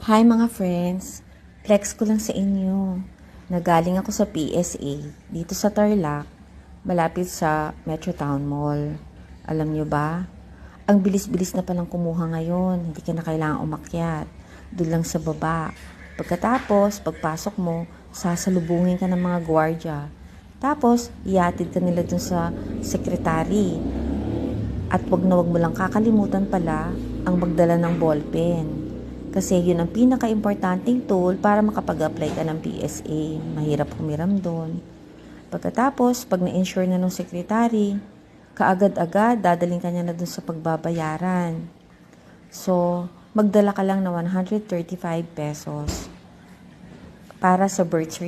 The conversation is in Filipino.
Hi mga friends, flex ko lang sa inyo. Nagaling ako sa PSA dito sa Tarlac, malapit sa Metro Town Mall. Alam nyo ba? Ang bilis-bilis na palang kumuha ngayon, hindi ka na kailangang umakyat. Doon lang sa baba. Pagkatapos, pagpasok mo, sasalubungin ka ng mga gwardiya. Tapos, iatid ka nila dun sa sekretary. At wag na wag mo lang kakalimutan pala ang magdala ng ballpen. Kasi yun ang pinaka-importanting tool para makapag-apply ka ng PSA. Mahirap humiram doon. Pagkatapos, pag na-insure na ng secretary, kaagad-agad dadaling ka niya na doon sa pagbabayaran. So, magdala ka lang na 135 pesos para sa birth certificate.